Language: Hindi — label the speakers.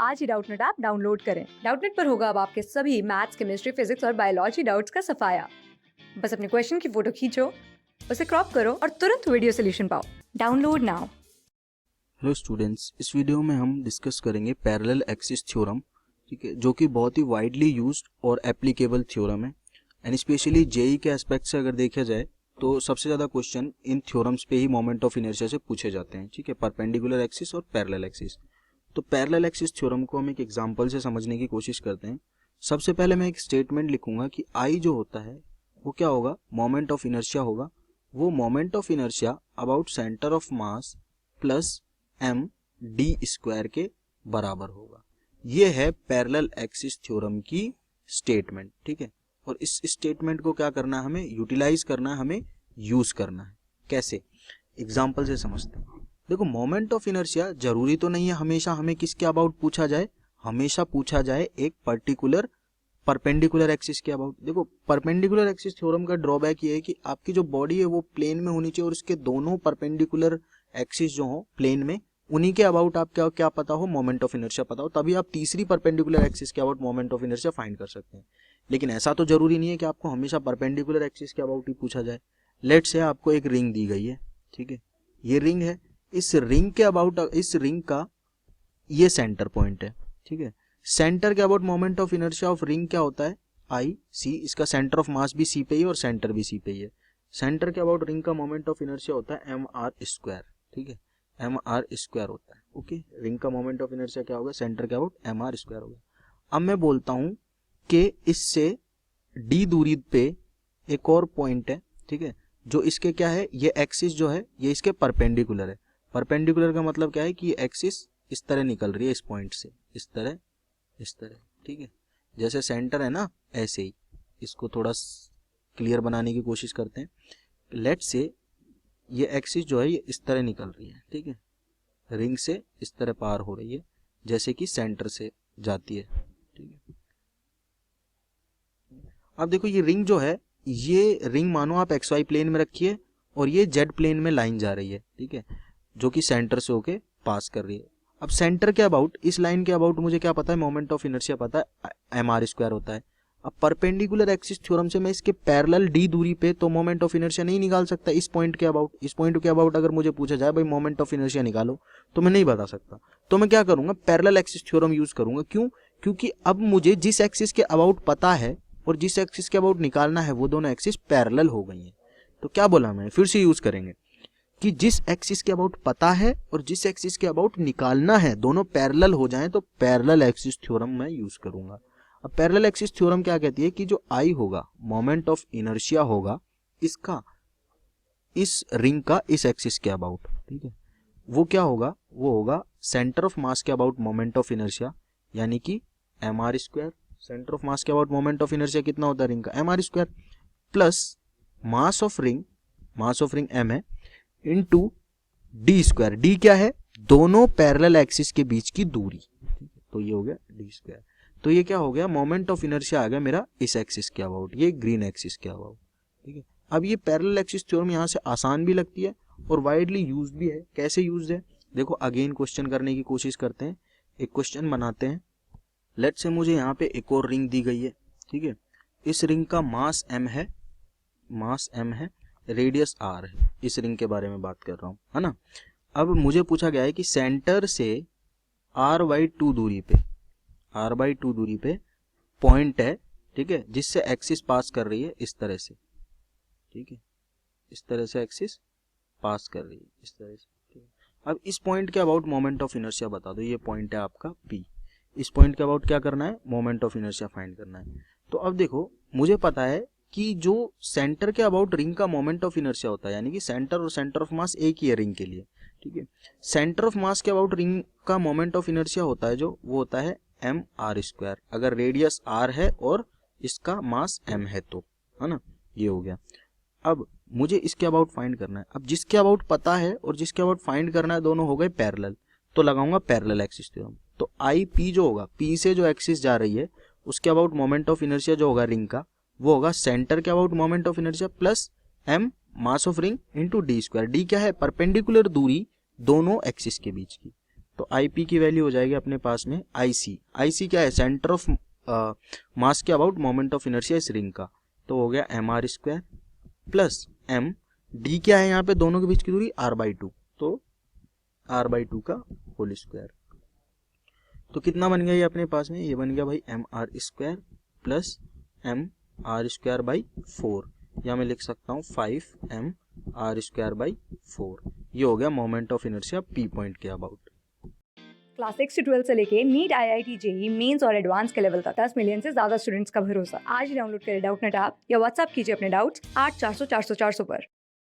Speaker 1: आज ही डाउटनेट ऐप डाउनलोड करें। डाउटनेट पर होगा अब आपके सभी मैथ्स, केमिस्ट्री, फिजिक्स और बायोलॉजी डाउट्स का सफाया। बस अपने क्वेश्चन की फोटो खींचो, उसे क्रॉप करो और तुरंत वीडियो सोल्यूशन पाओ। Download now.
Speaker 2: हेलो स्टूडेंट्स, इस वीडियो में हम डिस्कस करेंगे पैरेलल एक्सिस थ्योरम, ठीक है, जो कि बहुत ही वाइडली यूज्ड और एप्लीकेबल थ्योरम है। एंड स्पेशली जेई के एस्पेक्ट से अगर देखा जाए तो सबसे ज़्यादा क्वेश्चन इन थ्योरम्स पे ही मोमेंट ऑफ इनर्शिया से पूछे जाते हैं, ठीक है, परपेंडिकुलर एक्सिस और पैरेलल एक्सिस। तो पैरेलल एक्सिस थ्योरम को हम एक एग्जांपल से समझने की कोशिश करते हैं। सबसे पहले मैं एक स्टेटमेंट लिखूंगा कि आई जो होता है वो क्या होगा, मोमेंट ऑफ इनर्शिया होगा। वो moment of inertia about centre of mass plus M D square के बराबर होगा। ये है पैरेलल एक्सिस थ्योरम की स्टेटमेंट, ठीक है। और इस स्टेटमेंट को क्या करना है, हमें यूटिलाइज करना है, हमें यूज करना है। कैसे, एग्जांपल से समझते हैं। देखो, मोमेंट ऑफ इनर्शिया जरूरी तो नहीं है हमेशा हमें किसके अबाउट पूछा जाए, हमेशा पूछा जाए एक पर्टिकुलर परपेंडिकुलर एक्सिस के अबाउट। देखो, परपेंडिकुलर एक्सिस थ्योरम का ड्रॉबैक ये है कि आपकी जो बॉडी है वो प्लेन में होनी चाहिए और उसके दोनों परपेंडिकुलर एक्सिस जो हो प्लेन में, उन्हीं के अबाउट आप क्या पता हो, मोमेंट ऑफ इनर्शिया पता हो, तभी आप तीसरी परपेंडिकुलर एक्सिस के about moment of inertia find कर सकते हैं। लेकिन ऐसा तो जरूरी नहीं है कि आपको हमेशा परपेंडिकुलर एक्सिस के अबाउट ही पूछा जाए। लेट से आपको एक रिंग दी गई है, ठीक है, ये रिंग है, इस रिंग के अबाउट, इस रिंग का ये सेंटर पॉइंट है, ठीक है। सेंटर के about moment of inertia of ring क्या होता है, आई सी। इसका सेंटर ऑफ मास भी सी पे ही और सेंटर भी सी पे ही है। सेंटर के अबाउट रिंग का मोमेंट ऑफ इनर्शिया होता है एम आर स्क्वायर, ठीक है, एम आर स्क्वायर होता है। ओके, रिंग का मोमेंट ऑफ इनर्शिया क्या होगा, सेंटर के अबाउट एम आर स्क्वायर होगा। अब मैं बोलता हूं कि इससे डी दूरी पे एक और पॉइंट है, ठीक है, जो इसके क्या है, ये एक्सिस जो है ये इसके परपेंडिकुलर है। परपेंडिकुलर का मतलब क्या है कि ये एक्सिस इस तरह निकल रही है इस पॉइंट से, इस तरह, इस तरह, ठीक है। जैसे सेंटर है ना, ऐसे ही इसको थोड़ा क्लियर बनाने की कोशिश करते हैं। लेट से ये एक्सिस जो है ये इस तरह निकल रही है, ठीक है, रिंग से इस तरह पार हो रही है, जैसे कि सेंटर से जाती है, ठीक है। अब देखो, ये रिंग जो है, ये रिंग मानो आप एक्स वाई प्लेन में रखिए और ये जेड प्लेन में लाइन जा रही है, ठीक है, जो कि सेंटर से होके पास कर रही है। अब सेंटर के अबाउट, इस लाइन के अबाउट मुझे क्या पता है, मोमेंट ऑफ इनर्शिया पता है, एम आर स्क्वायर होता है। अब परपेंडिकुलर एक्सिस थ्योरम से मैं इसके पैरेलल डी दूरी पे तो मोमेंट ऑफ इनर्शिया नहीं निकाल सकता इस पॉइंट के अबाउट। इस पॉइंट के अबाउट अगर मुझे पूछा जाए भाई मोमेंट ऑफ इनर्शिया निकालो, तो मैं नहीं बता सकता। तो मैं क्या करूंगा, पैरेलल एक्सिस थ्योरम यूज करूंगा। क्यों? क्योंकि अब मुझे जिस एक्सिस के अबाउट पता है और जिस एक्सिस के अबाउट निकालना है वो दोनों एक्सिस पैरेलल हो गई हैं। तो क्या बोला मैं, फिर से यूज करेंगे कि जिस एक्सिस के अबाउट पता है और जिस एक्सिस के अबाउट निकालना है दोनों पैरेलल हो जाएं, तो पैरेलल एक्सिस थ्योरम मैं यूज करूंगा। अब पैरेलल एक्सिस थ्योरम क्या कहती है कि जो आई होगा, मोमेंट ऑफ इनर्शिया होगा इसका, इस रिंग का इस एक्सिस के अबाउट, ठीक है, वो क्या होगा, वो होगा सेंटर ऑफ मास के अबाउट मोमेंट ऑफ इनर्शिया, यानी कि M R square. Centre of mass के अबाउट मोमेंट ऑफ इनर्शिया कितना होता है रिंग का, M R square, plus mass of ring, mass of ring M है, इनटू डी स्क्वायर। डी क्या है, दोनों पैरेलल एक्सिस के बीच की दूरी, तो ये हो गया डी स्क्वायर। तो ये क्या हो गया, मोमेंट ऑफ इनर्शिया आ गया मेरा इस एक्सिस के अबाउट, ये ग्रीन एक्सिस के अबाउट, ठीक है। अब ये पैरेलल एक्सिस थ्योरम यहाँ से आसान भी लगती है और वाइडली यूज भी है। कैसे यूज है, देखो अगेन क्वेश्चन करने की कोशिश करते हैं। एक क्वेश्चन बनाते हैं। लेट से मुझे यहाँ पे एक और रिंग दी गई है, ठीक है, इस रिंग का मास m है, मास m है, रेडियस r है। इस रिंग के बारे में बात कर रहा हूँ, है ना। अब मुझे पूछा गया है कि सेंटर से r/2 दूरी पे, r/2 दूरी पे पॉइंट है, ठीक है, जिससे एक्सिस पास कर रही है इस तरह से, ठीक है, इस तरह से एक्सिस पास कर रही है इस तरह से, ठीक है। अब इस पॉइंट के अबाउट मोमेंट ऑफ इनर्शिया बता दो। ये पॉइंट है आपका P। इस पॉइंट के अबाउट क्या करना है, मोमेंट ऑफ इनर्शिया फाइंड करना है। तो अब देखो, मुझे पता है कि जो सेंटर के अबाउट रिंग का मोमेंट ऑफ इनर्शिया होता है, यानी कि सेंटर और सेंटर ऑफ मास एक ही है रिंग के लिए, ठीक है। सेंटर ऑफ मास के अबाउट रिंग का मोमेंट ऑफ इनर्शिया होता है जो, वो होता है एम आर स्क्वायर, अगर रेडियस r है और इसका मास m है तो, है ना। ये हो गया। अब मुझे इसके अबाउट फाइंड करना है। अब जिसके अबाउट पता है और जिसके अबाउट फाइंड करना है दोनों हो गए पैरेलल, तो लगाऊंगा पैरेलल एक्सिस थ्योरम। तो आई पी जो होगा, पी से जो एक्सिस जा रही है उसके अबाउट मोमेंट ऑफ इनर्शिया जो होगा रिंग का, वो होगा सेंटर के about moment of inertia plus M mass of ring into D square. D क्या है, परपेंडिकुलर दूरी दोनों एक्सिस के बीच की। तो आई पी की वैल्यू हो जाएगी अपने पास में आई सी। आई सी क्या है, सेंटर ऑफ मास के अबाउट मोमेंट ऑफ इनर्शिया इस रिंग का, तो हो गया M R square plus M, D क्या है यहाँ पे दोनों के बीच की दूरी आर बाई टू, तो आर बाई टू का होल स्क्वायर। तो कितना बन गया ये अपने पास में, ये बन गया भाई M R square plus M R square by 4, या मैं लिख सकता हूँ 5m आर स्क्वायर बाई 4। ये हो गया moment of inertia P point के अबाउट।
Speaker 1: क्लास 6 से 12 से लेके नीट, IIT, जेई मेंस और एडवांस के लेवल तक 10 मिलियन से ज्यादा स्टूडेंट्स का भरोसा। आज ही डाउनलोड करें डाउटनेट ऐप या व्हाट्सएप कीजिए अपने डाउट्स 8400 400 400 पर।